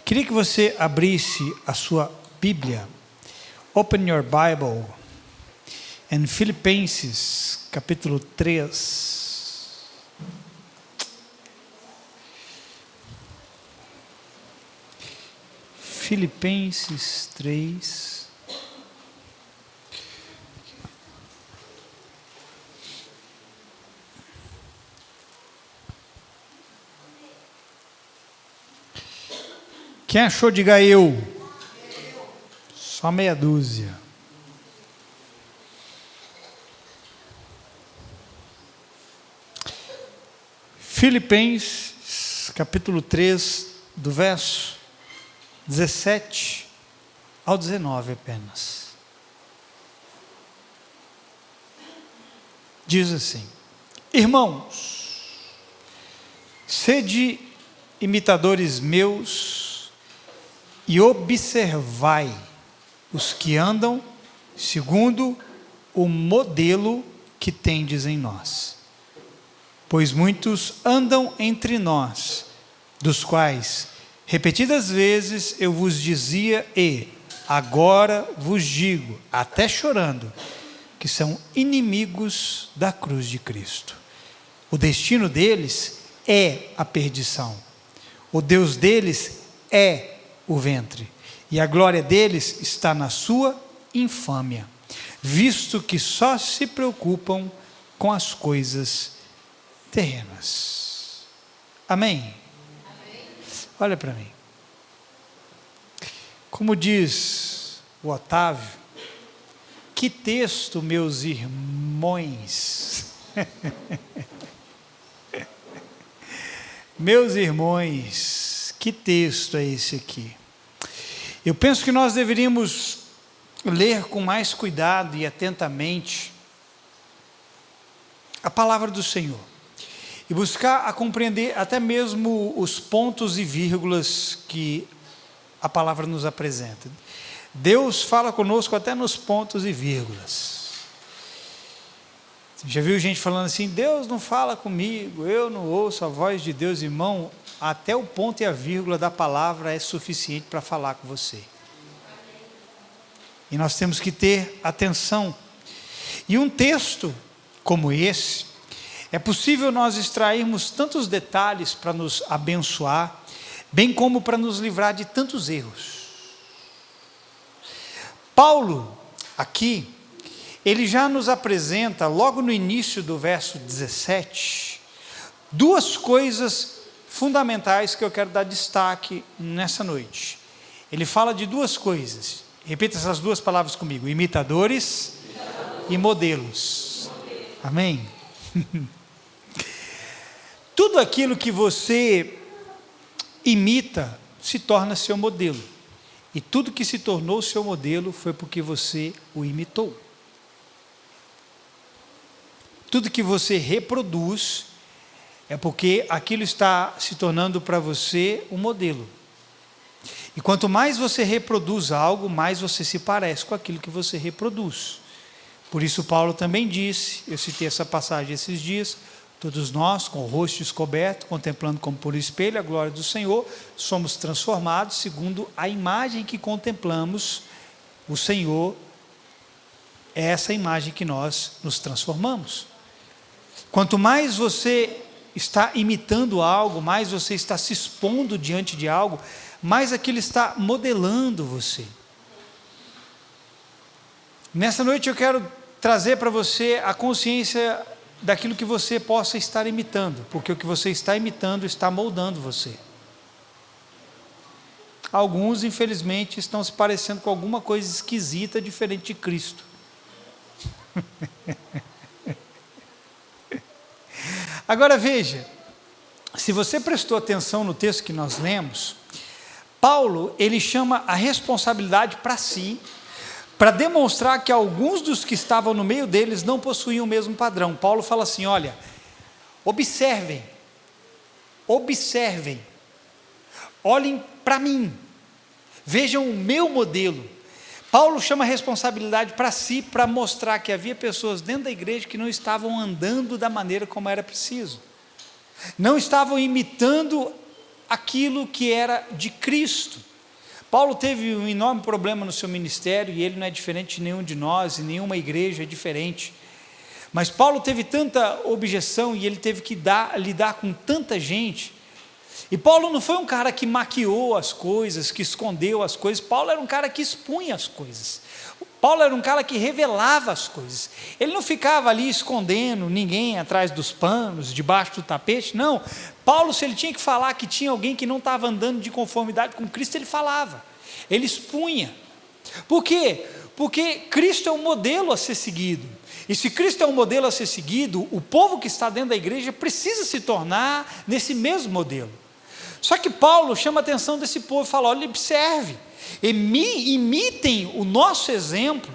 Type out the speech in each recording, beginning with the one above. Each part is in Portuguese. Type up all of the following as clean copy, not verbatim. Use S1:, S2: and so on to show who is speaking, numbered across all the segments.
S1: Queria que você abrisse a sua Bíblia. Open your Bible em Filipenses, capítulo 3. Filipenses 3. Quem achou, diga eu. Só meia dúzia. Filipenses, capítulo 3, do verso 17 ao 19 apenas. Diz assim: Irmãos, sede imitadores meus e observai os que andam segundo o modelo que tendes em nós. Pois muitos andam entre nós, dos quais repetidas vezes eu vos dizia e agora vos digo, até chorando, que são inimigos da cruz de Cristo. O destino deles é a perdição. O Deus deles é o ventre, e a glória deles está na sua infâmia, visto que só se preocupam com as coisas terrenas. Amém? Amém. Olha para mim. Como diz o Otávio, que texto, meus irmãos. Meus irmãos, que texto é esse aqui? Eu penso que nós deveríamos ler com mais cuidado e atentamente a palavra do Senhor e buscar a compreender até mesmo os pontos e vírgulas que a palavra nos apresenta. Deus fala conosco até nos pontos e vírgulas. Você já viu gente falando assim: Deus não fala comigo, eu não ouço a voz de Deus? Irmão, até o ponto e a vírgula da palavra é suficiente para falar com você. E nós temos que ter atenção. E um texto como esse, é possível nós extrairmos tantos detalhes para nos abençoar, bem como para nos livrar de tantos erros. Paulo, aqui, ele já nos apresenta, logo no início do verso 17, duas coisas fundamentais que eu quero dar destaque nessa noite. Ele fala de duas coisas, repita essas duas palavras comigo: imitadores e modelos. Amém? Tudo aquilo que você imita se torna seu modelo, e tudo que se tornou seu modelo foi porque você o imitou. Tudo que você reproduz é porque aquilo está se tornando para você um modelo. E quanto mais você reproduz algo, mais você se parece com aquilo que você reproduz. Por isso Paulo também disse, eu citei essa passagem esses dias: todos nós, com o rosto descoberto, contemplando como por espelho a glória do Senhor, somos transformados segundo a imagem que contemplamos. O Senhor é essa imagem que nós nos transformamos. Quanto mais você está imitando algo, mais você está se expondo diante de algo, mais aquilo está modelando você. Nessa noite eu quero trazer para você a consciência daquilo que você possa estar imitando, porque o que você está imitando está moldando você. Alguns, infelizmente, estão se parecendo com alguma coisa esquisita, diferente de Cristo. Agora veja, se você prestou atenção no texto que nós lemos, Paulo, ele chama a responsabilidade para si, para demonstrar que alguns dos que estavam no meio deles não possuíam o mesmo padrão. Paulo fala assim: olha, observem, olhem para mim, vejam o meu modelo. Paulo chama a responsabilidade para si, para mostrar que havia pessoas dentro da igreja que não estavam andando da maneira como era preciso, não estavam imitando aquilo que era de Cristo. Paulo teve um enorme problema no seu ministério, e ele não é diferente de nenhum de nós, e nenhuma igreja é diferente. Mas Paulo teve tanta objeção, e ele teve que lidar com tanta gente. E Paulo não foi um cara que maquiou as coisas, que escondeu as coisas. Paulo era um cara que expunha as coisas. Paulo era um cara que revelava as coisas. Ele não ficava ali escondendo ninguém atrás dos panos, debaixo do tapete, não. Paulo, se ele tinha que falar que tinha alguém que não estava andando de conformidade com Cristo, ele falava, ele expunha. Por quê? Porque Cristo é um modelo a ser seguido. E se Cristo é um modelo a ser seguido, o povo que está dentro da igreja precisa se tornar nesse mesmo modelo. Só que Paulo chama a atenção desse povo e fala: olha, observe, imitem o nosso exemplo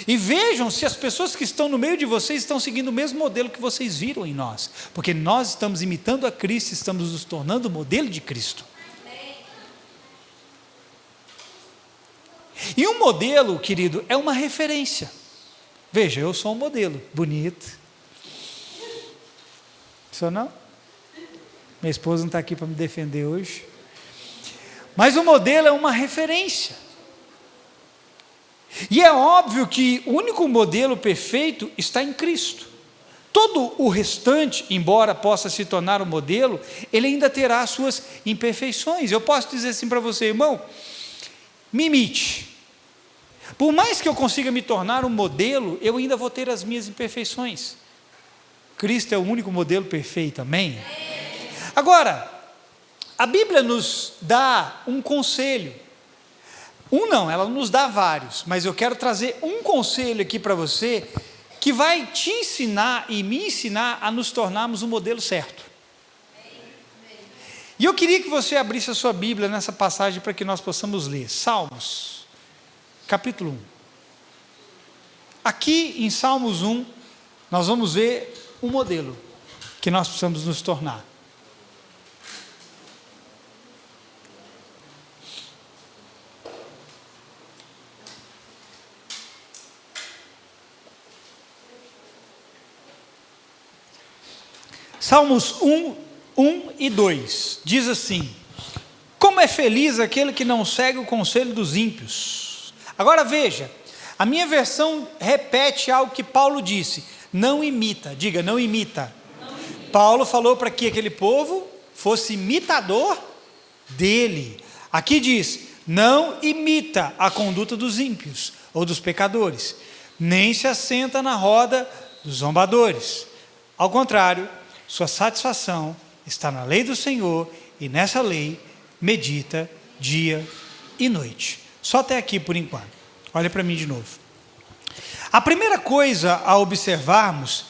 S1: e vejam se as pessoas que estão no meio de vocês estão seguindo o mesmo modelo que vocês viram em nós, porque nós estamos imitando a Cristo, estamos nos tornando o modelo de Cristo. E um modelo, querido, é uma referência. Veja, eu sou um modelo bonito. Sou não? Minha esposa não está aqui para me defender hoje. Mas o modelo é uma referência. E é óbvio que o único modelo perfeito está em Cristo. Todo o restante, embora possa se tornar um modelo, ele ainda terá as suas imperfeições. Eu posso dizer assim para você, irmão, me imite. Por mais que eu consiga me tornar um modelo, eu ainda vou ter as minhas imperfeições. Cristo é o único modelo perfeito, amém? Agora, a Bíblia nos dá um conselho. Ela nos dá vários, mas eu quero trazer um conselho aqui para você, que vai te ensinar e me ensinar a nos tornarmos o modelo certo. E eu queria que você abrisse a sua Bíblia nessa passagem para que nós possamos ler. Salmos, capítulo 1. Aqui em Salmos 1, nós vamos ver um modelo que nós precisamos nos tornar. Salmos 1 e 2, diz assim: como é feliz aquele que não segue o conselho dos ímpios. Agora veja, a minha versão repete algo que Paulo disse: não imita, diga, não imita. Paulo falou para que aquele povo fosse imitador dele. Aqui diz: não imita a conduta dos ímpios ou dos pecadores, nem se assenta na roda dos zombadores. Ao contrário, sua satisfação está na lei do Senhor, e nessa lei medita dia e noite. Só até aqui por enquanto. Olha para mim de novo. A primeira coisa a observarmos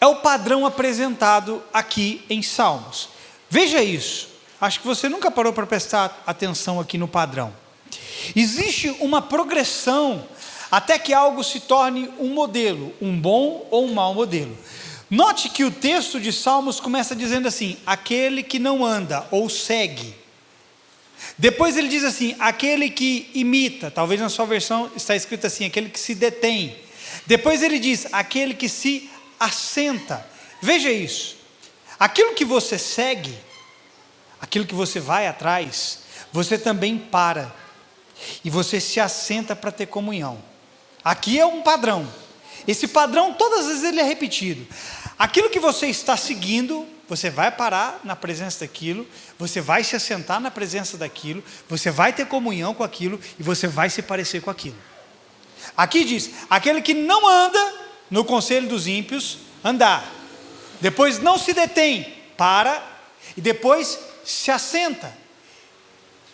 S1: é o padrão apresentado aqui em Salmos. Veja isso. Acho que você nunca parou para prestar atenção aqui no padrão. Existe uma progressão até que algo se torne um modelo, um bom ou um mau modelo. Note que o texto de Salmos começa dizendo assim: aquele que não anda ou segue. Depois ele diz assim: aquele que imita. Talvez na sua versão está escrito assim: aquele que se detém. Depois ele diz: aquele que se assenta. Veja isso. Aquilo que você segue, aquilo que você vai atrás, você também para. E você se assenta para ter comunhão. Aqui é um padrão. Esse padrão, todas as vezes ele é repetido. Aquilo que você está seguindo, você vai parar na presença daquilo, você vai se assentar na presença daquilo, você vai ter comunhão com aquilo, e você vai se parecer com aquilo. Aqui diz: aquele que não anda no conselho dos ímpios, andar. Depois não se detém, para, e depois se assenta.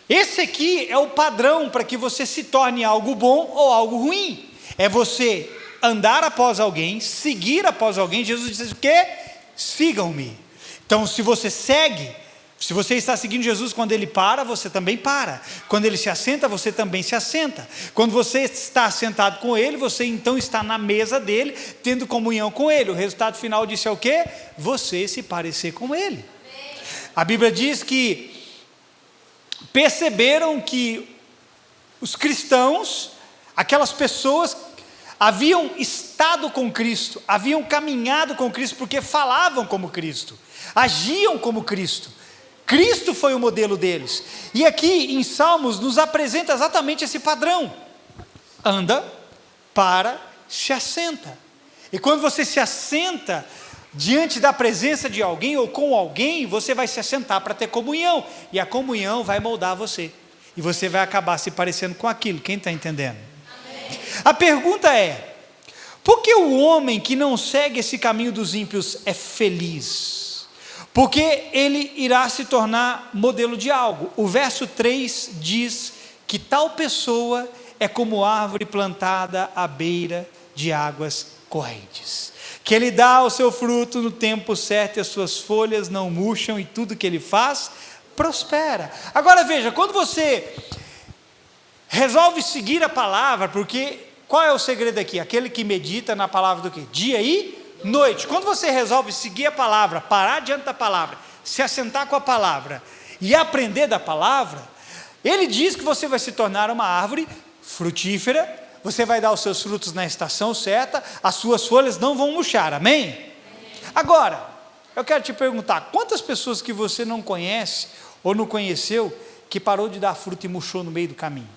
S1: Esse aqui é o padrão para que você se torne algo bom ou algo ruim. É você andar após alguém, seguir após alguém. Jesus diz o quê? Sigam-me. Então, se você segue, se você está seguindo Jesus, quando ele para, você também para. Quando ele se assenta, você também se assenta. Quando você está sentado com ele, você então está na mesa dele, tendo comunhão com ele. O resultado final disso é o quê? Você se parecer com ele. A Bíblia diz que perceberam que os cristãos, aquelas pessoas, haviam estado com Cristo, haviam caminhado com Cristo, porque falavam como Cristo, agiam como Cristo, Cristo foi o modelo deles. E aqui em Salmos nos apresenta exatamente esse padrão. Anda, para, se assenta. E quando você se assenta diante da presença de alguém ou com alguém, você vai se assentar para ter comunhão. E a comunhão vai moldar você. E você vai acabar se parecendo com aquilo. Quem está entendendo? Amém. A pergunta é: por que o homem que não segue esse caminho dos ímpios é feliz? Porque ele irá se tornar modelo de algo. O verso 3 diz que tal pessoa é como árvore plantada à beira de águas correntes, que ele dá o seu fruto no tempo certo e as suas folhas não murcham e tudo que ele faz prospera. Agora veja, quando você resolve seguir a palavra, porque qual é o segredo aqui? Aquele que medita na palavra do quê? Dia e noite. Quando você resolve seguir a palavra, parar diante da palavra, se assentar com a palavra e aprender da palavra, ele diz que você vai se tornar uma árvore frutífera, você vai dar os seus frutos na estação certa, as suas folhas não vão murchar, amém? Agora, eu quero te perguntar, quantas pessoas que você não conhece, ou não conheceu, que parou de dar fruto e murchou no meio do caminho?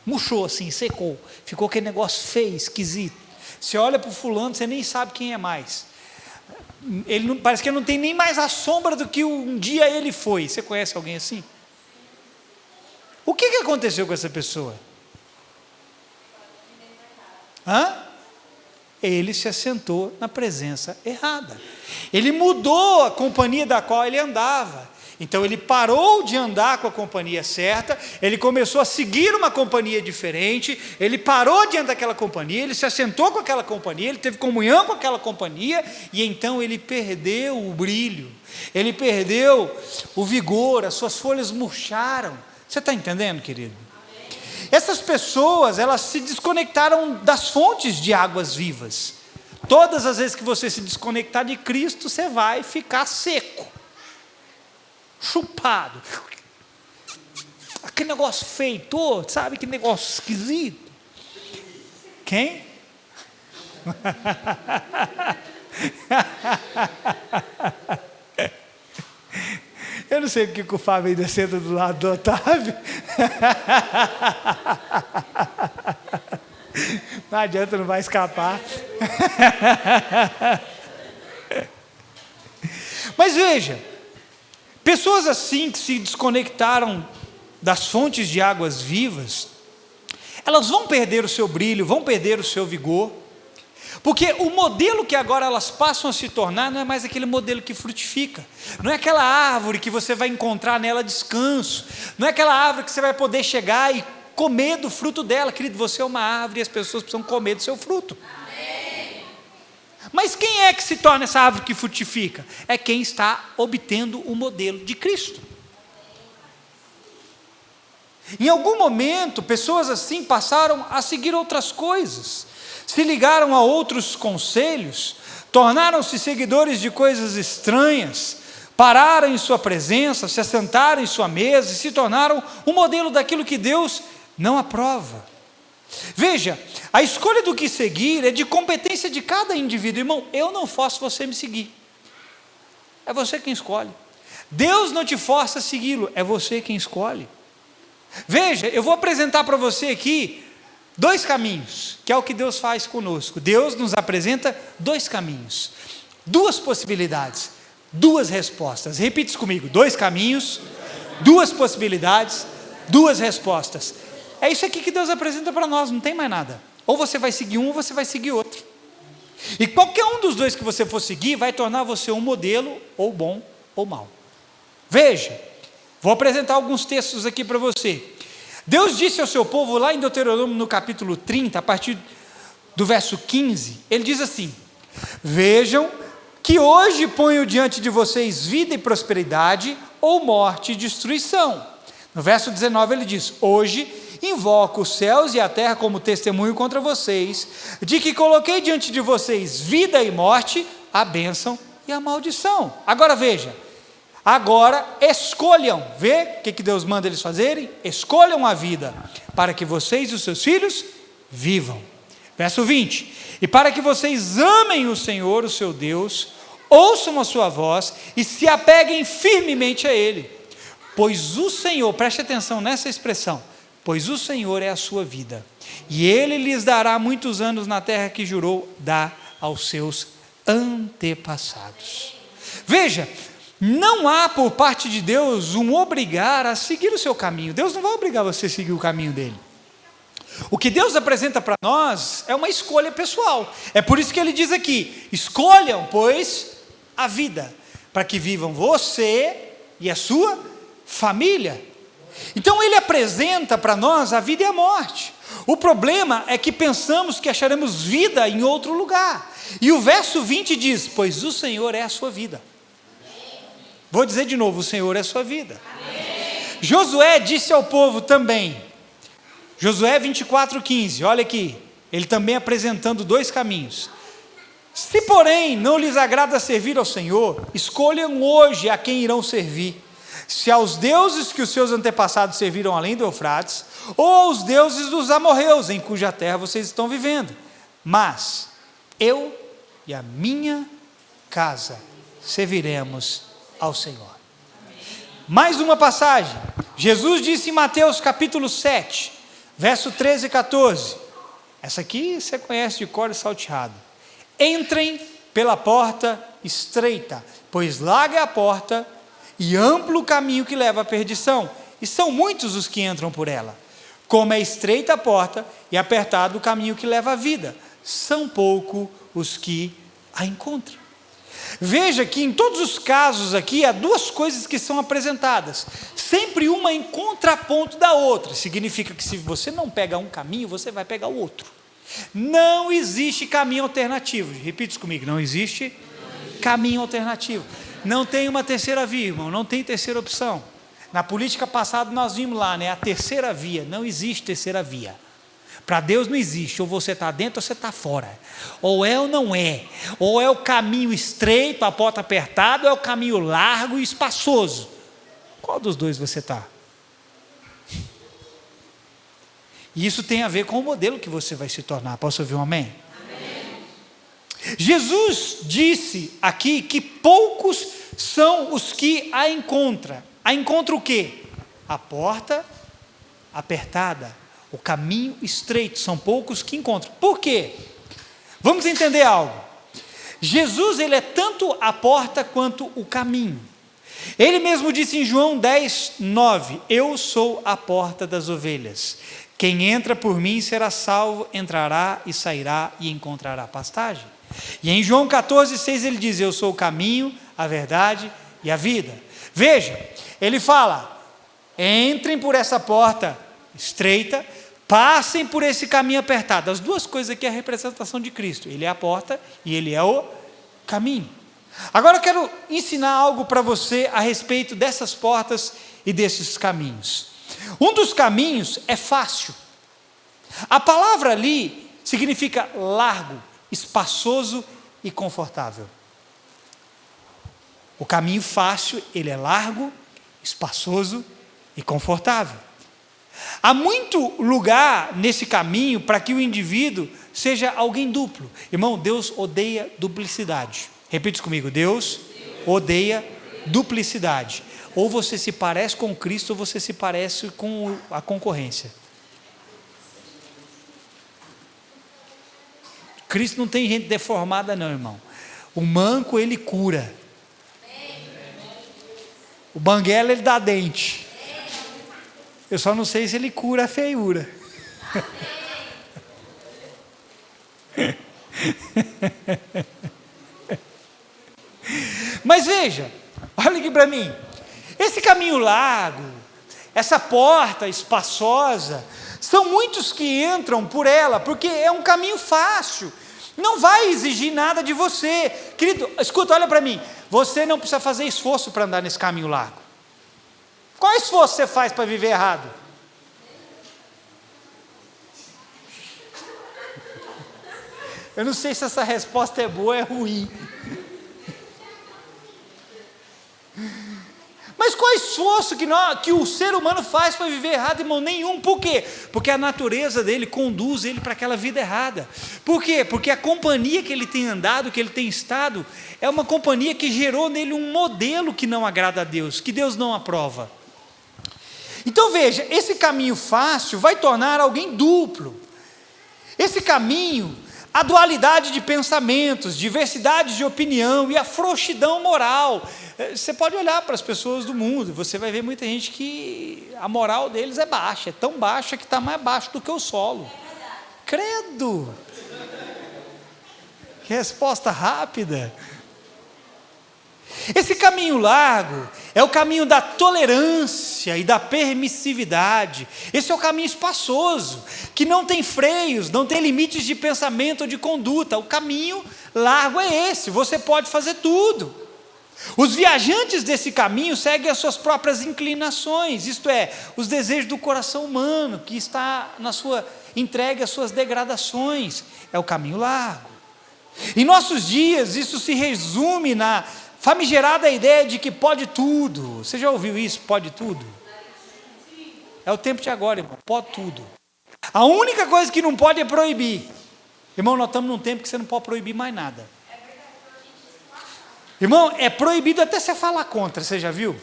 S1: Murchou assim, secou, ficou aquele negócio feio, esquisito. Você olha para o fulano, você nem sabe quem é mais. Ele não, parece que ele não tem nem mais a sombra do que um dia ele foi. Você conhece alguém assim? O que aconteceu com essa pessoa? Ele se assentou na presença errada. Ele mudou a companhia da qual ele andava. Então ele parou de andar com a companhia certa, ele começou a seguir uma companhia diferente, ele parou diante daquela companhia, ele se assentou com aquela companhia, ele teve comunhão com aquela companhia, e então ele perdeu o brilho, ele perdeu o vigor, as suas folhas murcharam. Você está entendendo, querido? Essas pessoas, elas se desconectaram das fontes de águas vivas. Todas as vezes que você se desconectar de Cristo, você vai ficar seco, chupado, aquele negócio feito, sabe, que negócio esquisito. Quem? Eu não sei porque o Fábio ainda senta do lado do Otávio. Não adianta, não vai escapar. Mas veja, pessoas assim que se desconectaram das fontes de águas vivas, elas vão perder o seu brilho, vão perder o seu vigor, porque o modelo que agora elas passam a se tornar não é mais aquele modelo que frutifica, não é aquela árvore que você vai encontrar nela descanso, não é aquela árvore que você vai poder chegar e comer do fruto dela. Querido, você é uma árvore e as pessoas precisam comer do seu fruto. Amém. Mas quem é que se torna essa árvore que frutifica? É quem está obtendo o modelo de Cristo. Em algum momento, pessoas assim passaram a seguir outras coisas, se ligaram a outros conselhos, tornaram-se seguidores de coisas estranhas, pararam em sua presença, se assentaram em sua mesa e se tornaram um modelo daquilo que Deus não aprova. Veja, a escolha do que seguir é de competência de cada indivíduo. Irmão, eu não forço você a me seguir, é você quem escolhe. Deus não te força a segui-lo, é você quem escolhe. Veja, eu vou apresentar para você aqui dois caminhos, que é o que Deus faz conosco. Deus nos apresenta dois caminhos, duas possibilidades, duas respostas. Repita isso comigo: dois caminhos, duas possibilidades, duas respostas. É isso aqui que Deus apresenta para nós, não tem mais nada. Ou você vai seguir um, ou você vai seguir outro. E qualquer um dos dois que você for seguir, vai tornar você um modelo, ou bom, ou mau. Veja, vou apresentar alguns textos aqui para você. Deus disse ao seu povo, lá em Deuteronômio, no capítulo 30, a partir do verso 15, ele diz assim: vejam que hoje ponho diante de vocês vida e prosperidade, ou morte e destruição. No verso 19 ele diz: hoje invoco os céus e a terra como testemunho contra vocês, de que coloquei diante de vocês vida e morte, a bênção e a maldição. Agora veja, agora escolham, vê o que Deus manda eles fazerem? Escolham a vida, para que vocês e os seus filhos vivam. Verso 20: e para que vocês amem o Senhor, o seu Deus, ouçam a sua voz e se apeguem firmemente a Ele. Pois o Senhor, preste atenção nessa expressão, pois o Senhor é a sua vida, e Ele lhes dará muitos anos na terra que jurou dar aos seus antepassados. Veja, não há por parte de Deus um obrigar a seguir o seu caminho. Deus não vai obrigar você a seguir o caminho dele. O que Deus apresenta para nós é uma escolha pessoal. É por isso que ele diz aqui: escolham, pois, a vida, para que vivam você e a sua família. Então ele apresenta para nós a vida e a morte. O problema é que pensamos que acharemos vida em outro lugar. E o verso 20 diz: pois o Senhor é a sua vida. Vou dizer de novo: o Senhor é a sua vida. Amém. Josué disse ao povo também, Josué 24:15, olha aqui, ele também apresentando dois caminhos: se porém não lhes agrada servir ao Senhor, escolham hoje a quem irão servir, se aos deuses que os seus antepassados serviram além do Eufrates, ou aos deuses dos amorreus, em cuja terra vocês estão vivendo. Mas eu e a minha casa serviremos ao Senhor. Mais uma passagem, Jesus disse em Mateus capítulo 7, verso 13 e 14, essa aqui você conhece de cor e salteado: entrem pela porta estreita, pois larga é a porta e amplo o caminho que leva à perdição, e são muitos os que entram por ela. Como é estreita a porta e apertado o caminho que leva à vida, são poucos os que a encontram. Veja que em todos os casos aqui há duas coisas que são apresentadas, sempre uma em contraponto da outra. Significa que se você não pega um caminho, você vai pegar o outro. Não existe caminho alternativo. Repita isso comigo: não existe caminho alternativo. Não tem uma terceira via, irmão, não tem terceira opção. Na política passada nós vimos lá, a terceira via. Não existe terceira via. Para Deus não existe, ou você está dentro ou você está fora, ou é ou não é, ou é o caminho estreito, a porta apertada, ou é o caminho largo e espaçoso. Qual dos dois você está? E isso tem a ver com o modelo que você vai se tornar. Posso ouvir um amém? Amém. Jesus disse aqui que poucos são os que a encontram. A encontra o quê? A porta apertada, o caminho estreito, são poucos que encontram. Por quê? Vamos entender algo. Jesus, ele é tanto a porta quanto o caminho. Ele mesmo disse em João 10:9, eu sou a porta das ovelhas. Quem entra por mim será salvo, entrará e sairá e encontrará pastagem. E em João 14:6 ele diz, eu sou o caminho, a verdade e a vida. Veja, ele fala, entrem por essa porta estreita, passem por esse caminho apertado. As duas coisas aqui é a representação de Cristo. Ele é a porta e ele é o caminho. Agora eu quero ensinar algo para você a respeito dessas portas e desses caminhos. Um dos caminhos é fácil. A palavra ali significa largo, espaçoso e confortável. O caminho fácil, ele é largo, espaçoso e confortável. Há muito lugar nesse caminho para que o indivíduo seja alguém duplo. Irmão, Deus odeia duplicidade. Repita isso comigo, Deus odeia duplicidade. Ou você se parece com Cristo, ou você se parece com a concorrência. Cristo não tem gente deformada não, irmão. O manco, ele cura. O banguela, ele dá dente. Eu só não sei se ele cura a feiura. Mas veja, olha aqui para mim. Esse caminho largo, essa porta espaçosa, são muitos que entram por ela, porque é um caminho fácil. Não vai exigir nada de você. Querido, escuta, olha para mim. Você não precisa fazer esforço para andar nesse caminho largo. Qual esforço você faz para viver errado? Eu não sei se essa resposta é boa ou é ruim. Mas qual esforço que o ser humano faz para viver errado, irmão? Nenhum. Por quê? Porque a natureza dele conduz ele para aquela vida errada. Por quê? Porque a companhia que ele tem andado, que ele tem estado, é uma companhia que gerou nele um modelo que não agrada a Deus, que Deus não aprova. Então veja, esse caminho fácil vai tornar alguém duplo. Esse caminho, a dualidade de pensamentos, diversidade de opinião e a frouxidão moral. Você pode olhar para as pessoas do mundo, você vai ver muita gente que a moral deles é baixa, é tão baixa que está mais baixo do que o solo. Credo! Que resposta rápida! Esse caminho largo é o caminho da tolerância e da permissividade. Esse é o caminho espaçoso, que não tem freios, não tem limites de pensamento ou de conduta. O caminho largo é esse, você pode fazer tudo. Os viajantes desse caminho seguem as suas próprias inclinações, isto é, os desejos do coração humano, que está na sua entregue às suas degradações. É o caminho largo. Em nossos dias, isso se resume na famigerada ideia de que pode tudo. Você já ouviu isso? Pode tudo? É o tempo de agora, irmão. Pode tudo. A única coisa que não pode é proibir. Irmão, nós estamos num tempo que você não pode proibir mais nada. Irmão, é proibido até você falar contra, você já viu?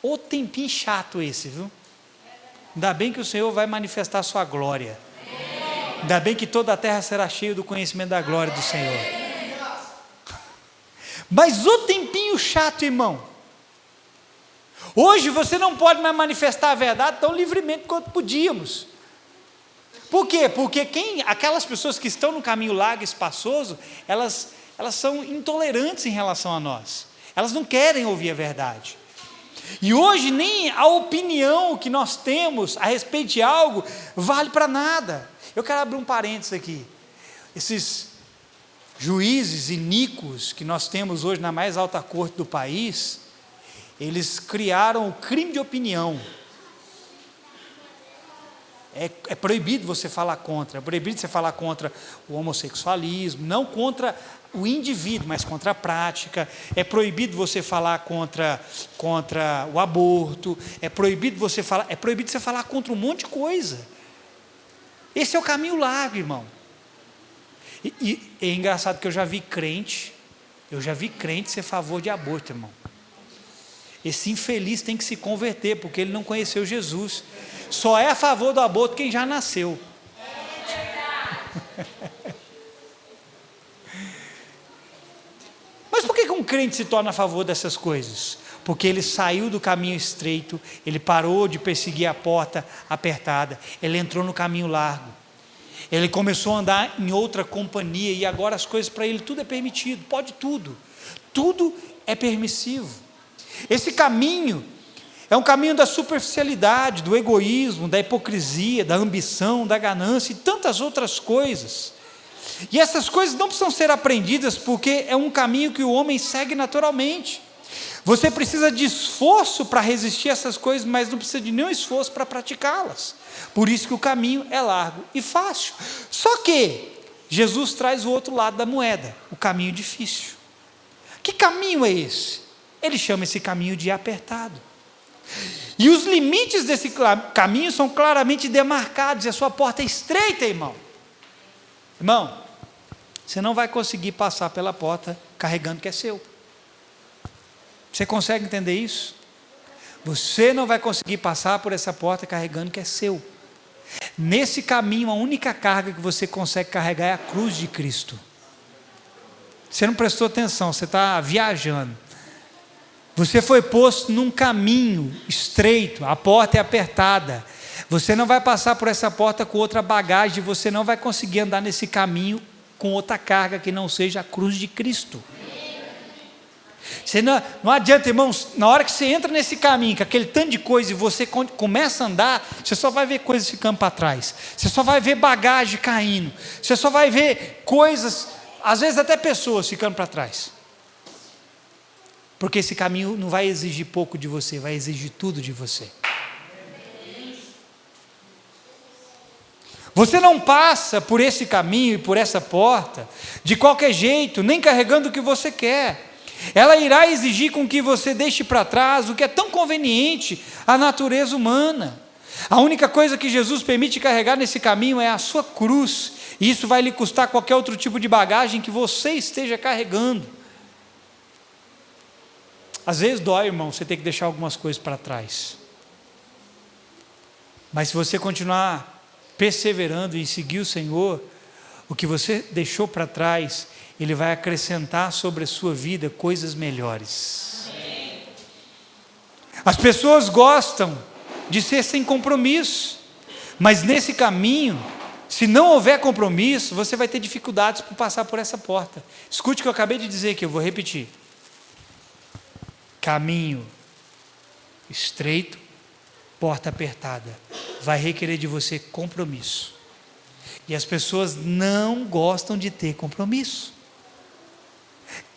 S1: Ô tempinho chato esse, viu? Ainda bem que o Senhor vai manifestar a sua glória. Ainda bem que toda a terra será cheia do conhecimento da glória do Senhor. Mas o tempinho chato, irmão. Hoje você não pode mais manifestar a verdade tão livremente quanto podíamos. Por quê? Porque aquelas pessoas que estão no caminho largo e espaçoso, elas são intolerantes em relação a nós. Elas não querem ouvir a verdade. E hoje nem a opinião que nós temos a respeito de algo vale para nada. Eu quero abrir um parênteses aqui. Esses juízes iníquos que nós temos hoje na mais alta corte do país, eles criaram o crime de opinião. É proibido você falar contra, é proibido você falar contra o homossexualismo, não contra o indivíduo, mas contra a prática. É proibido você falar contra o aborto, é proibido você falar contra um monte de coisa. Esse é o caminho largo, irmão. E é engraçado que eu já vi crente ser a favor de aborto, irmão. Esse infeliz tem que se converter, porque ele não conheceu Jesus. Só é a favor do aborto quem já nasceu. Mas por que um crente se torna a favor dessas coisas? Porque ele saiu do caminho estreito, ele parou de perseguir a porta apertada, ele entrou no caminho largo. Ele começou a andar em outra companhia e agora as coisas para ele tudo é permitido, pode tudo. Tudo é permissivo. Esse caminho é um caminho da superficialidade, do egoísmo, da hipocrisia, da ambição, da ganância e tantas outras coisas. E essas coisas não precisam ser aprendidas porque é um caminho que o homem segue naturalmente. Você precisa de esforço para resistir a essas coisas, mas não precisa de nenhum esforço para praticá-las. Por isso que o caminho é largo e fácil. Só que Jesus traz o outro lado da moeda, o caminho difícil. Que caminho é esse? Ele chama esse caminho de apertado. E os limites desse caminho são claramente demarcados, e a sua porta é estreita, irmão. Irmão, você não vai conseguir passar pela porta carregando que é seu. Você consegue entender isso? Você não vai conseguir passar por essa porta carregando que é seu. Nesse caminho, a única carga que você consegue carregar é a cruz de Cristo. Você não prestou atenção, você está viajando. Você foi posto num caminho estreito, a porta é apertada. Você não vai passar por essa porta com outra bagagem, você não vai conseguir andar nesse caminho com outra carga que não seja a cruz de Cristo. Você não adianta, irmãos, na hora que você entra nesse caminho, com aquele tanto de coisa, e você começa a andar, você só vai ver coisas ficando para trás, você só vai ver bagagem caindo, você só vai ver coisas, às vezes até pessoas ficando para trás. Porque esse caminho não vai exigir pouco de você, vai exigir tudo de você. Você não passa por esse caminho e por essa porta de qualquer jeito, nem carregando o que você quer. Ela irá exigir com que você deixe para trás o que é tão conveniente à natureza humana. A única coisa que Jesus permite carregar nesse caminho é a sua cruz, e isso vai lhe custar qualquer outro tipo de bagagem que você esteja carregando. Às vezes dói, irmão, você tem que deixar algumas coisas para trás. Mas se você continuar perseverando em seguir o Senhor, o que você deixou para trás, Ele vai acrescentar sobre a sua vida coisas melhores. As pessoas gostam de ser sem compromisso, mas nesse caminho, se não houver compromisso, você vai ter dificuldades para passar por essa porta. Escute o que eu acabei de dizer aqui, eu vou repetir. Caminho estreito, porta apertada, vai requerer de você compromisso. E as pessoas não gostam de ter compromisso.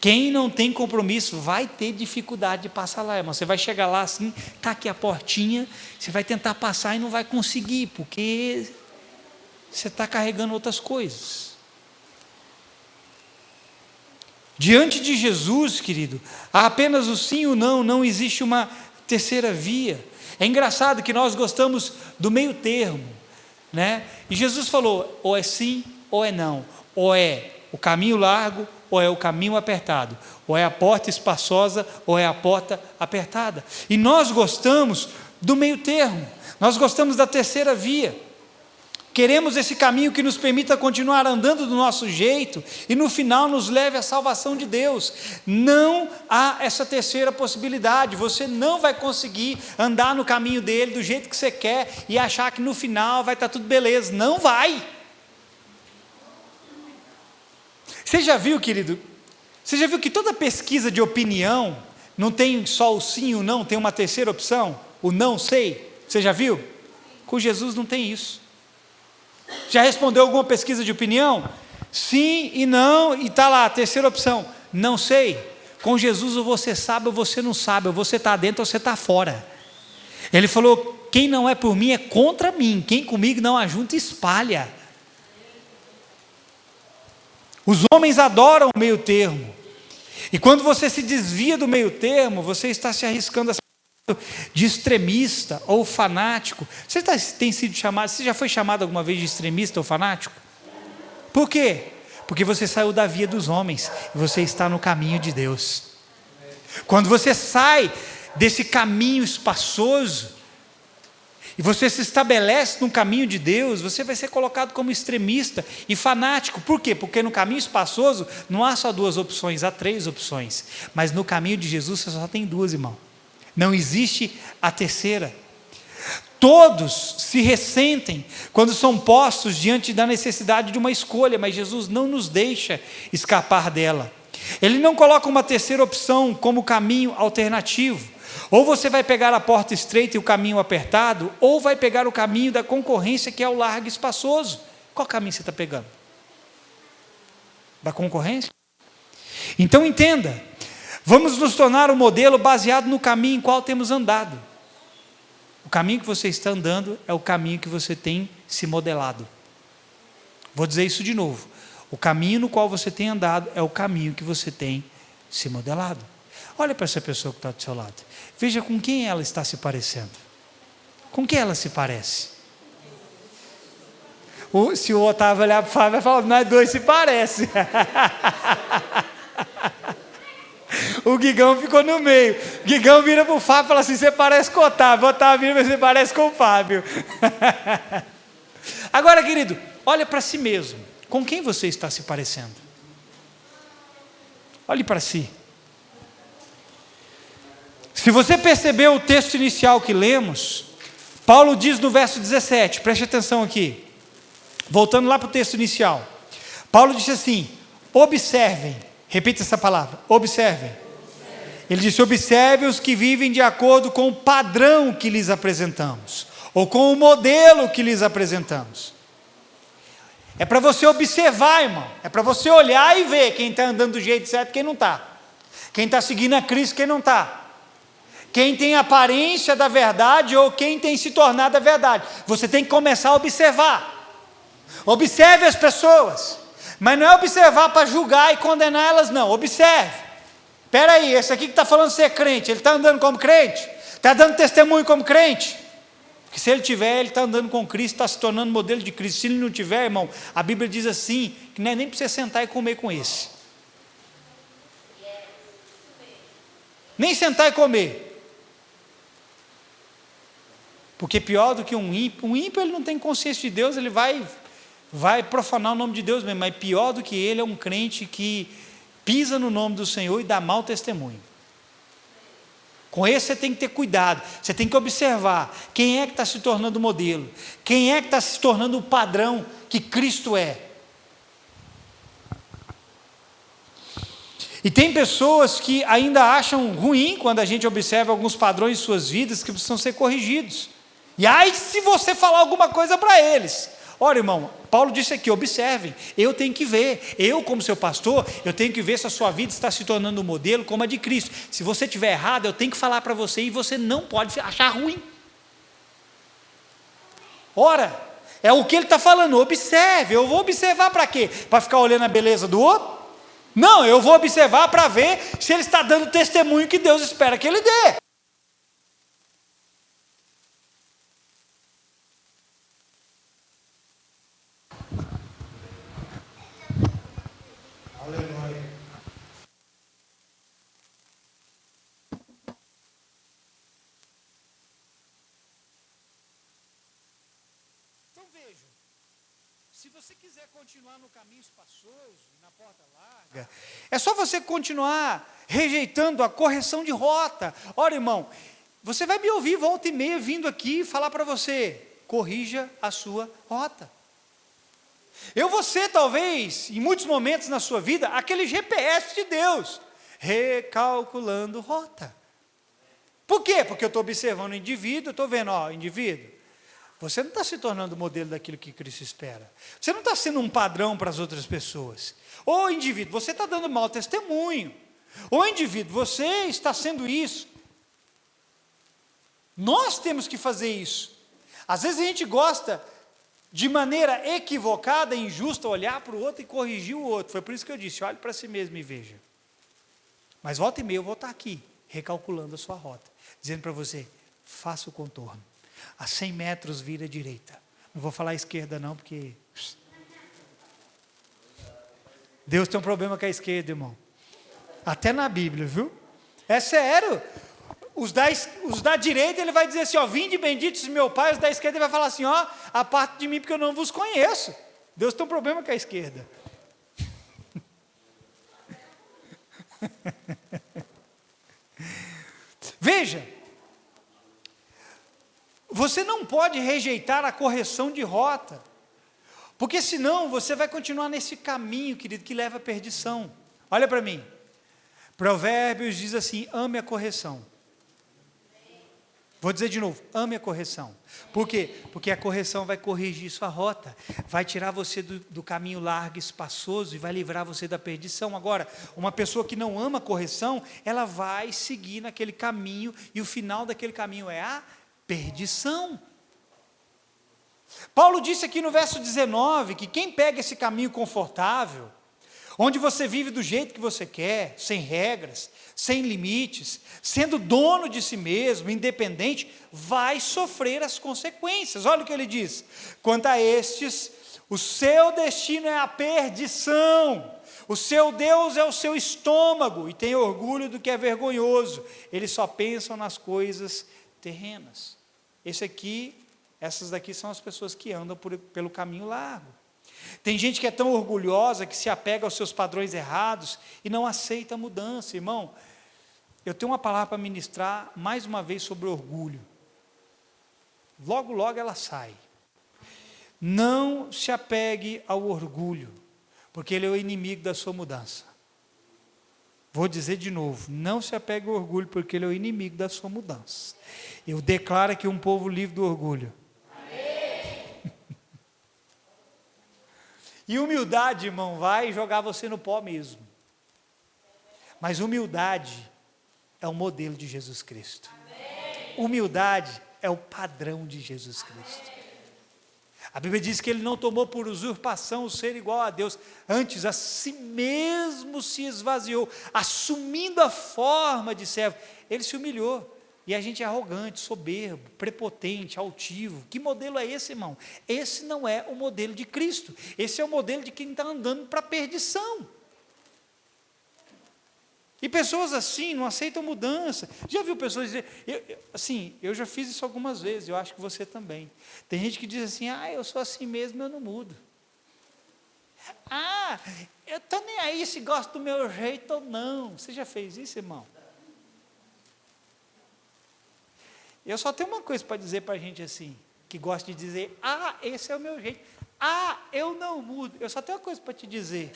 S1: Quem não tem compromisso vai ter dificuldade de passar lá, irmão. Você vai chegar lá assim, está aqui a portinha, você vai tentar passar e não vai conseguir, porque você está carregando outras coisas. Diante de Jesus, querido, há apenas o sim e o não, não existe uma terceira via. É engraçado que nós gostamos do meio termo, né? E Jesus falou, ou é sim ou é não, ou é o caminho largo ou é o caminho apertado, ou é a porta espaçosa ou é a porta apertada. E nós gostamos do meio termo, nós gostamos da terceira via. Queremos esse caminho que nos permita continuar andando do nosso jeito e no final nos leve à salvação de Deus. Não há essa terceira possibilidade. Você não vai conseguir andar no caminho dele do jeito que você quer e achar que no final vai estar tudo beleza. Não vai. Você já viu, querido? Você já viu que toda pesquisa de opinião não tem só o sim e o não, tem uma terceira opção? O não sei. Você já viu? Com Jesus não tem isso. Já respondeu alguma pesquisa de opinião? Sim e não, e está lá, a terceira opção, não sei. Com Jesus ou você sabe ou você não sabe, ou você está dentro ou você está fora. Ele falou, quem não é por mim é contra mim, quem comigo não ajunta espalha. Os homens adoram o meio termo, e quando você se desvia do meio termo, você está se arriscando a de extremista ou fanático. Você tem sido chamado, você já foi chamado alguma vez de extremista ou fanático? Por quê? Porque você saiu da via dos homens e você está no caminho de Deus. Quando você sai desse caminho espaçoso e você se estabelece no caminho de Deus, você vai ser colocado como extremista e fanático. Por quê? Porque no caminho espaçoso não há só duas opções, há três opções, mas no caminho de Jesus você só tem duas, irmão. Não existe a terceira. Todos se ressentem quando são postos diante da necessidade de uma escolha, mas Jesus não nos deixa escapar dela. Ele não coloca uma terceira opção como caminho alternativo. Ou você vai pegar a porta estreita e o caminho apertado, ou vai pegar o caminho da concorrência, que é o largo e espaçoso. Qual caminho você está pegando? Da concorrência? Então entenda, vamos nos tornar um modelo baseado no caminho em qual temos andado. O caminho que você está andando é o caminho que você tem se modelado. Vou dizer isso de novo. O caminho no qual você tem andado é o caminho que você tem se modelado. Olha para essa pessoa que está do seu lado. Veja com quem ela está se parecendo. Com quem ela se parece? Se o Otávio olhar para o Fábio, vai falar, nós dois se parecem. O Guigão ficou no meio. O Guigão vira para o Fábio e fala assim, você parece com o Otávio. O Otávio vira e você parece com o Fábio. Agora, querido, olha para si mesmo. Com quem você está se parecendo? Olhe para si. Se você percebeu o texto inicial que lemos, Paulo diz no verso 17, preste atenção aqui. Voltando lá para o texto inicial. Paulo disse assim, observem. Repita essa palavra, observem. Ele disse, observe os que vivem de acordo com o padrão que lhes apresentamos, ou com o modelo que lhes apresentamos. É para você observar, irmão, é para você olhar e ver quem está andando do jeito certo e quem não está. Quem está seguindo a Cristo e quem não está. Quem tem aparência da verdade ou quem tem se tornado a verdade. Você tem que começar a observar. Observe as pessoas. Mas não é observar para julgar e condenar elas, não. Observe. Espera aí, esse aqui que está falando ser crente, ele está andando como crente? Está dando testemunho como crente? Porque se ele tiver, ele está andando com Cristo, está se tornando modelo de Cristo. Se ele não tiver, irmão, a Bíblia diz assim, que não é nem para você sentar e comer com esse. Nem sentar e comer. Porque pior do que um ímpio ele não tem consciência de Deus, ele vai profanar o nome de Deus mesmo, mas pior do que ele é um crente que pisa no nome do Senhor e dá mau testemunho. Com esse você tem que ter cuidado, você tem que observar quem é que está se tornando modelo, quem é que está se tornando o padrão que Cristo é. E tem pessoas que ainda acham ruim quando a gente observa alguns padrões de suas vidas que precisam ser corrigidos. E aí se você falar alguma coisa para eles, olha irmão, Paulo disse aqui, observem, eu tenho que ver, eu como seu pastor, eu tenho que ver se a sua vida está se tornando um modelo como a de Cristo. Se você estiver errado, eu tenho que falar para você e você não pode achar ruim. Ora, é o que ele está falando, observe, eu vou observar para quê? Para ficar olhando a beleza do outro? Não, eu vou observar para ver se ele está dando o testemunho que Deus espera que ele dê. Aleluia. Então veja, se você quiser continuar no caminho espaçoso e na porta larga, é só você continuar rejeitando a correção de rota. Olha irmão, você vai me ouvir volta e meia vindo aqui falar para você, corrija a sua rota. Eu vou ser, talvez, em muitos momentos na sua vida, aquele GPS de Deus, recalculando rota. Por quê? Porque eu estou observando o indivíduo, estou vendo, indivíduo, você não está se tornando modelo daquilo que Cristo espera. Você não está sendo um padrão para as outras pessoas. Ou indivíduo, você está dando mau testemunho. Ou indivíduo, você está sendo isso. Nós temos que fazer isso. Às vezes a gente gosta de maneira equivocada, injusta, olhar para o outro e corrigir o outro. Foi por isso que eu disse, olhe para si mesmo e veja. Mas volta e meia eu vou estar aqui, recalculando a sua rota, dizendo para você, faça o contorno. A 100 metros vira à direita. Não vou falar à esquerda não, porque Deus tem um problema com a esquerda, irmão. Até na Bíblia, viu? É sério. Os da direita, ele vai dizer assim, vinde benditos de meu Pai. Os da esquerda, ele vai falar assim, aparte de mim, porque eu não vos conheço. Deus tem um problema com a esquerda. Veja, você não pode rejeitar a correção de rota, porque senão você vai continuar nesse caminho, querido, que leva à perdição. Olha para mim, Provérbios diz assim, ame a correção. Vou dizer de novo, ame a correção. Por quê? Porque a correção vai corrigir sua rota, vai tirar você do caminho largo e espaçoso e vai livrar você da perdição. Agora, uma pessoa que não ama a correção, ela vai seguir naquele caminho e o final daquele caminho é a perdição. Paulo disse aqui no verso 19 que quem pega esse caminho confortável, onde você vive do jeito que você quer, sem regras, sem limites, sendo dono de si mesmo, independente, vai sofrer as consequências. Olha o que ele diz, quanto a estes, o seu destino é a perdição, o seu Deus é o seu estômago, e tem orgulho do que é vergonhoso, eles só pensam nas coisas terrenas. Essas daqui são as pessoas que andam pelo caminho largo. Tem gente que é tão orgulhosa que se apega aos seus padrões errados e não aceita a mudança. Irmão, eu tenho uma palavra para ministrar mais uma vez sobre orgulho. Logo, logo ela sai. Não se apegue ao orgulho, porque ele é o inimigo da sua mudança. Vou dizer de novo, não se apegue ao orgulho, porque ele é o inimigo da sua mudança. Eu declaro aqui um povo livre do orgulho. E humildade, irmão, vai jogar você no pó mesmo. Mas humildade é o modelo de Jesus Cristo. Humildade é o padrão de Jesus Cristo. A Bíblia diz que ele não tomou por usurpação o ser igual a Deus, antes a si mesmo se esvaziou, assumindo a forma de servo. Ele se humilhou. E a gente é arrogante, soberbo, prepotente, altivo. Que modelo é esse, irmão? Esse não é o modelo de Cristo. Esse é o modelo de quem está andando para a perdição. E pessoas assim não aceitam mudança. Já viu pessoas dizer, eu já fiz isso algumas vezes, eu acho que você também. Tem gente que diz assim, eu sou assim mesmo, eu não mudo. Eu estou nem aí se gosta do meu jeito ou não. Você já fez isso, irmão? Eu só tenho uma coisa para dizer para a gente assim, que gosta de dizer, esse é o meu jeito. Eu não mudo. Eu só tenho uma coisa para te dizer.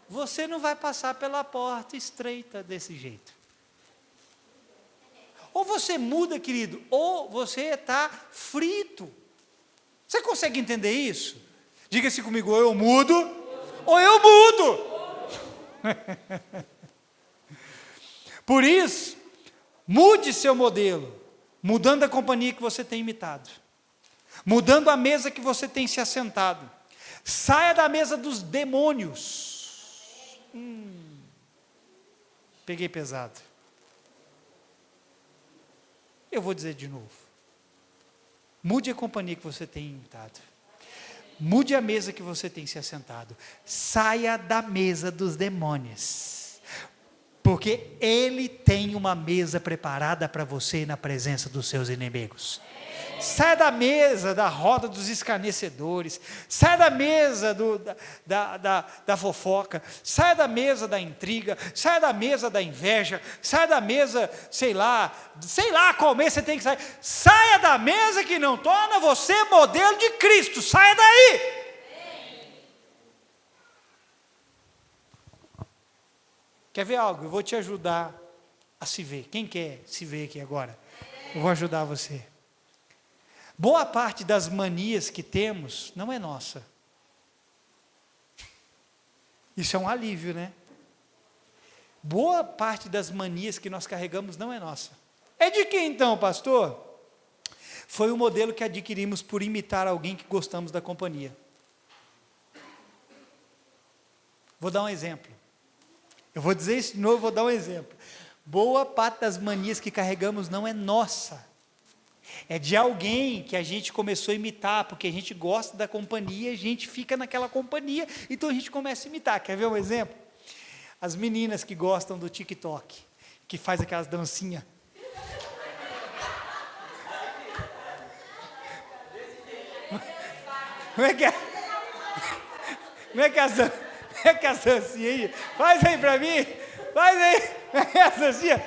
S1: Você não vai passar pela porta estreita desse jeito. Ou você muda, querido, ou você está frito. Você consegue entender isso? Diga-se comigo, ou eu mudo, ou eu mudo. Por isso, mude seu modelo, mudando a companhia que você tem imitado, mudando a mesa que você tem se assentado. Saia da mesa dos demônios. Peguei pesado. Eu vou dizer de novo. Mude a companhia que você tem imitado. Mude a mesa que você tem se assentado. Saia da mesa dos demônios. Porque Ele tem uma mesa preparada para você na presença dos seus inimigos. Saia da mesa da roda dos escarnecedores. Saia da mesa da fofoca. Saia da mesa da intriga. Saia da mesa da inveja. Saia da mesa, sei lá qual mesa você tem que sair. Saia da mesa que não torna você modelo de Cristo. Saia daí. Quer ver algo? Eu vou te ajudar a se ver. Quem quer se ver aqui agora? Eu vou ajudar você. Boa parte das manias que temos não é nossa. Isso é um alívio, né? Boa parte das manias que nós carregamos não é nossa. É de quem então, pastor? Foi o modelo que adquirimos por imitar alguém que gostamos da companhia. Vou dar um exemplo. Eu vou dizer isso de novo, vou dar um exemplo. Boa parte das manias que carregamos não é nossa. É de alguém que a gente começou a imitar, porque a gente gosta da companhia, a gente fica naquela companhia, então a gente começa a imitar. Quer ver um exemplo? As meninas que gostam do TikTok, que faz aquelas dancinhas. Como é que é? Como é que é as dancinhas aí? Faz aí pra mim, faz aí, como é que é as dancinhas?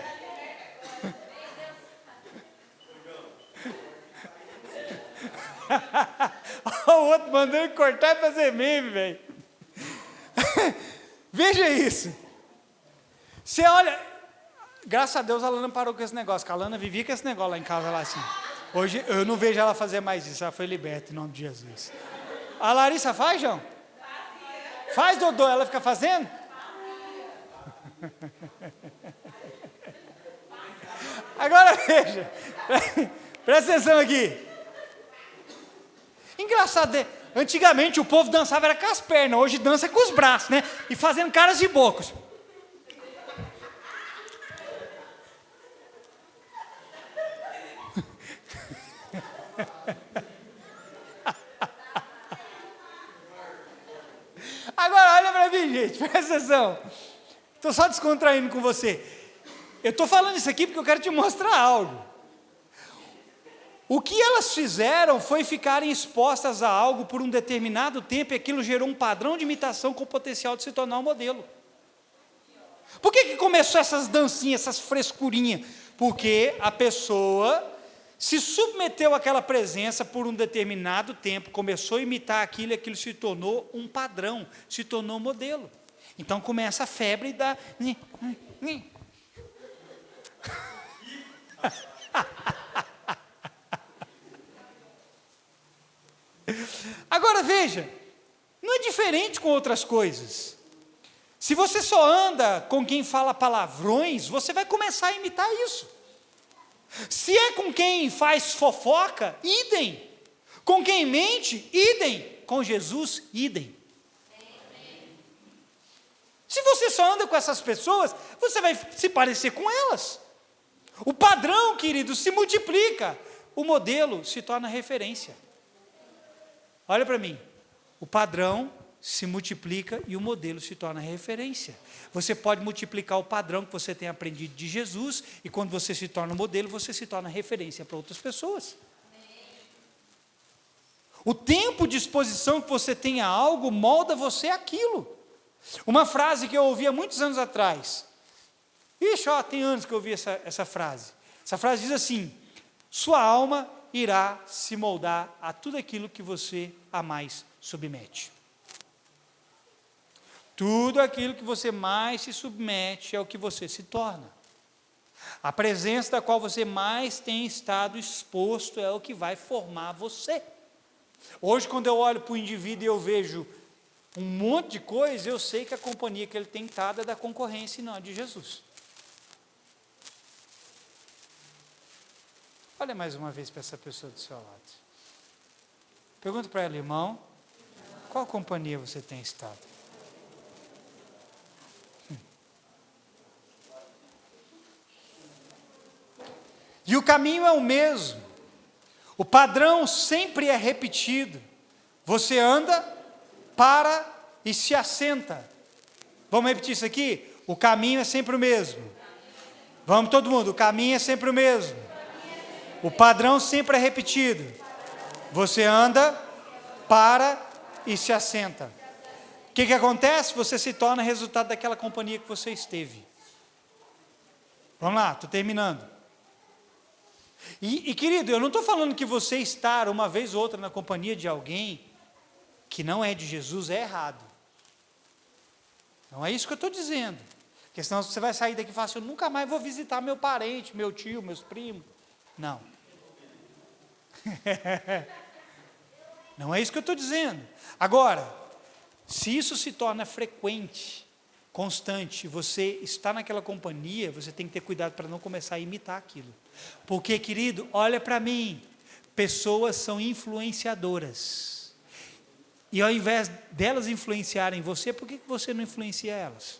S1: O outro mandando cortar e fazer meme, velho. Veja isso. Você olha, graças a Deus a Lana parou com esse negócio, que a Lana vivia com esse negócio lá em casa, lá assim. Hoje eu não vejo ela fazer mais isso, ela foi liberta em nome de Jesus. A Larissa faz, João? Faz, Dodô, ela fica fazendo? Agora veja, presta atenção aqui. Engraçado, antigamente o povo dançava era com as pernas, hoje dança com os braços, né? E fazendo caras de bocos. Agora olha para mim, gente, presta atenção. Estou só descontraindo com você. Eu estou falando isso aqui porque eu quero te mostrar algo. O que elas fizeram foi ficarem expostas a algo por um determinado tempo, e aquilo gerou um padrão de imitação com o potencial de se tornar um modelo. Por que começou essas dancinhas, essas frescurinhas? Porque a pessoa se submeteu àquela presença por um determinado tempo, começou a imitar aquilo, e aquilo se tornou um padrão, se tornou um modelo. Então começa a febre da... Agora veja, não é diferente com outras coisas. Se você só anda com quem fala palavrões, você vai começar a imitar isso. Se é com quem faz fofoca, idem. Com quem mente, idem. Com Jesus, idem. Se você só anda com essas pessoas, você vai se parecer com elas. O padrão, querido, se multiplica. O modelo se torna referência. Olha para mim. O padrão se multiplica e o modelo se torna referência. Você pode multiplicar o padrão que você tem aprendido de Jesus, e quando você se torna modelo, você se torna referência para outras pessoas. O tempo de exposição que você tem a algo molda você aquilo. Uma frase que eu ouvi há muitos anos atrás. Tem anos que eu ouvi essa frase. Essa frase diz assim: sua alma irá se moldar a tudo aquilo que você a mais submete. Tudo aquilo que você mais se submete é o que você se torna. A presença da qual você mais tem estado exposto é o que vai formar você. Hoje, quando eu olho para o indivíduo e eu vejo um monte de coisa, eu sei que a companhia que ele tem estado é da concorrência e não a de Jesus. Olha mais uma vez para essa pessoa do seu lado. Pergunta para ela: irmão, qual companhia você tem estado? E o caminho é o mesmo. O padrão sempre é repetido. Você anda, para e se assenta. Vamos repetir isso aqui? O caminho é sempre o mesmo. Vamos todo mundo, o caminho é sempre o mesmo. O padrão sempre é repetido. Você anda, para e se assenta. O que acontece? Você se torna resultado daquela companhia que você esteve. Vamos lá, estou terminando. E querido, eu não estou falando que você estar uma vez ou outra na companhia de alguém que não é de Jesus é errado. Não é isso que eu estou dizendo. Porque senão você vai sair daqui e falar assim: eu nunca mais vou visitar meu parente, meu tio, meus primos. Não. Não é isso que eu estou dizendo. Agora, se isso se torna frequente, constante, você está naquela companhia, você tem que ter cuidado para não começar a imitar aquilo. Porque, querido, olha para mim, pessoas são influenciadoras. E ao invés delas influenciarem você, por que você não influencia elas?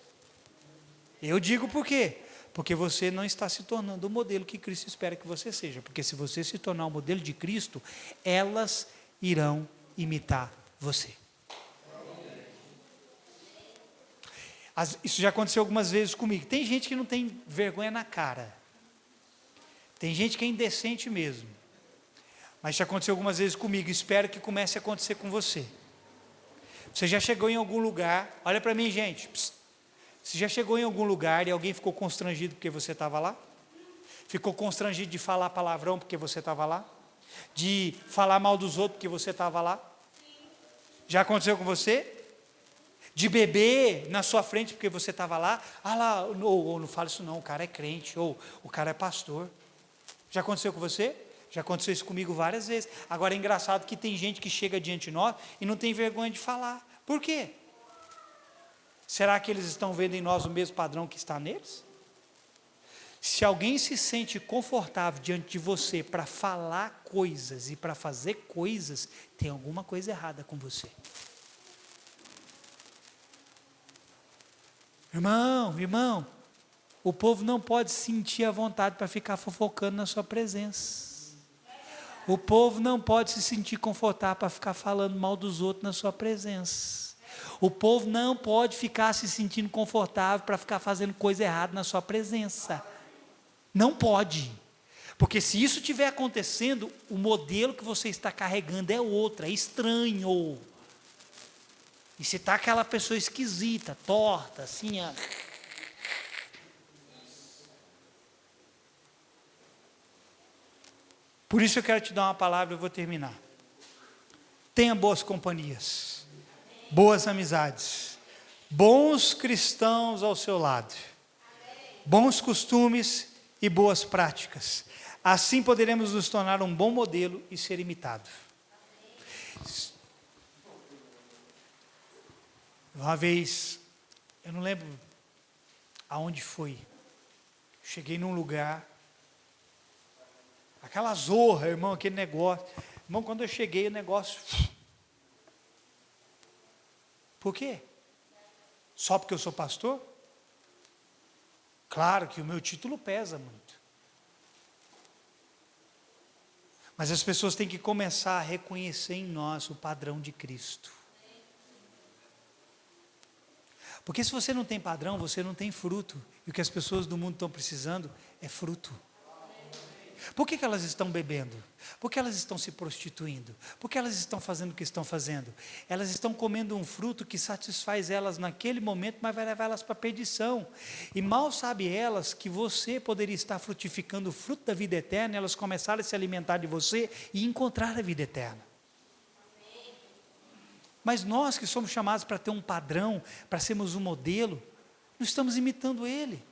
S1: Eu digo por quê? Porque você não está se tornando o modelo que Cristo espera que você seja. Porque se você se tornar o modelo de Cristo, elas irão imitar você. Isso já aconteceu algumas vezes comigo. Tem gente que não tem vergonha na cara. Tem gente que é indecente mesmo. Mas já aconteceu algumas vezes comigo. Espero que comece a acontecer com você. Você já chegou em algum lugar. Olha para mim, gente. Você já chegou em algum lugar e alguém ficou constrangido porque você estava lá? Ficou constrangido de falar palavrão porque você estava lá? De falar mal dos outros porque você estava lá? Já aconteceu com você? De beber na sua frente porque você estava lá? Não fala isso não, o cara é crente, ou o cara é pastor. Já aconteceu com você? Já aconteceu isso comigo várias vezes. Agora é engraçado que tem gente que chega diante de nós e não tem vergonha de falar. Por quê? Será que eles estão vendo em nós o mesmo padrão que está neles? Se alguém se sente confortável diante de você para falar coisas e para fazer coisas, tem alguma coisa errada com você. Irmão, o povo não pode sentir a vontade para ficar fofocando na sua presença. O povo não pode se sentir confortável para ficar falando mal dos outros na sua presença. O povo não pode ficar se sentindo confortável para ficar fazendo coisa errada na sua presença. Não pode. Porque se isso estiver acontecendo, o modelo que você está carregando é outro, é estranho. E você está aquela pessoa esquisita, torta, assim, ó. Por isso eu quero te dar uma palavra, eu vou terminar. Tenha boas companhias, boas amizades, bons cristãos ao seu lado, bons costumes e boas práticas. Assim poderemos nos tornar um bom modelo e ser imitado. Uma vez, eu não lembro aonde foi, cheguei num lugar, aquela zorra, irmão, aquele negócio. Irmão, quando eu cheguei, o negócio... Por quê? Só porque eu sou pastor? Claro que o meu título pesa muito. Mas as pessoas têm que começar a reconhecer em nós o padrão de Cristo. Porque se você não tem padrão, você não tem fruto. E o que as pessoas do mundo estão precisando é fruto. Por que elas estão bebendo? Por que elas estão se prostituindo? Por que elas estão fazendo o que estão fazendo? Elas estão comendo um fruto que satisfaz elas naquele momento, mas vai levar elas para a perdição. E mal sabe elas que você poderia estar frutificando o fruto da vida eterna, e elas começarem a se alimentar de você e encontrar a vida eterna. Mas nós que somos chamados para ter um padrão, para sermos um modelo, não estamos imitando ele.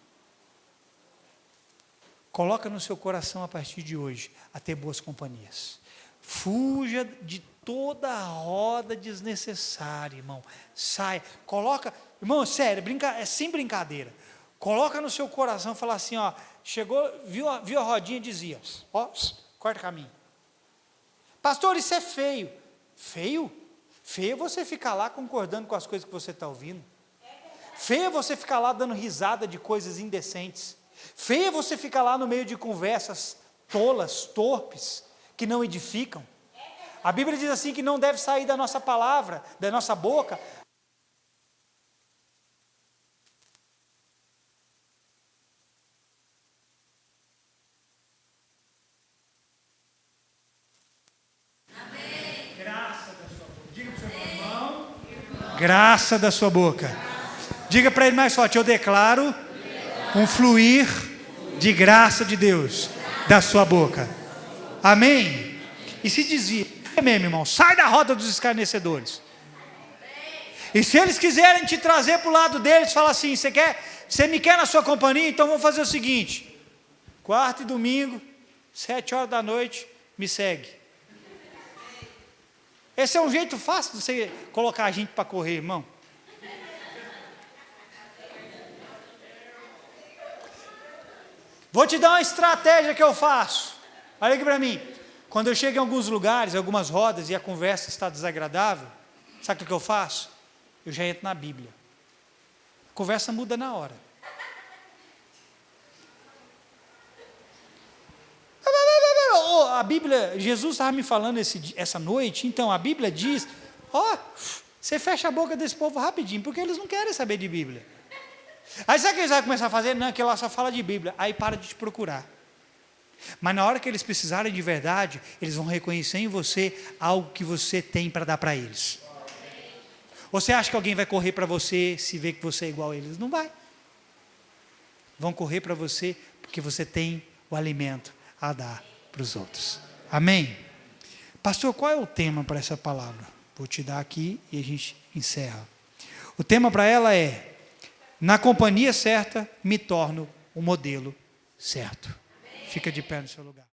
S1: Coloca no seu coração a partir de hoje a ter boas companhias. Fuja de toda a roda desnecessária, irmão. Saia, coloca, irmão, sério, é sem brincadeira. Coloca no seu coração e fala assim, ó, chegou, viu a rodinha e dizia, ó, corta o caminho. Pastor, isso é feio. Feio? Feio é você ficar lá concordando com as coisas que você está ouvindo. Feio é você ficar lá dando risada de coisas indecentes. Feio é você ficar lá no meio de conversas tolas, torpes, que não edificam. A Bíblia diz assim que não deve sair da nossa palavra, da nossa boca. Amém. Graça da sua boca. Diga para o seu irmão. Graça da sua boca. Diga para ele mais forte, eu declaro um fluir de graça de Deus da sua boca. Amém? E se desvia mesmo, irmão, sai da roda dos escarnecedores. E se eles quiserem te trazer para o lado deles, fala assim, você me quer na sua companhia? Então vamos fazer o seguinte, quarta e domingo, 7 horas da noite, me segue. Esse é um jeito fácil de você colocar a gente para correr, irmão. Vou te dar uma estratégia que eu faço. Olha aqui para mim. Quando eu chego em alguns lugares, algumas rodas, e a conversa está desagradável, sabe o que eu faço? Eu já entro na Bíblia. A conversa muda na hora. A Bíblia, Jesus estava me falando essa noite, então a Bíblia diz, você fecha a boca desse povo rapidinho, porque eles não querem saber de Bíblia. Aí sabe o que eles vão começar a fazer? Não, que ela só fala de Bíblia. Aí para de te procurar. Mas na hora que eles precisarem de verdade, eles vão reconhecer em você algo que você tem para dar para eles. Ou você acha que alguém vai correr para você se vê que você é igual a eles? Não vai. Vão correr para você porque você tem o alimento a dar para os outros. Amém? Pastor, qual é o tema para essa palavra? Vou te dar aqui e a gente encerra. O tema para ela é: na companhia certa, me torno o modelo certo. Fica de pé no seu lugar.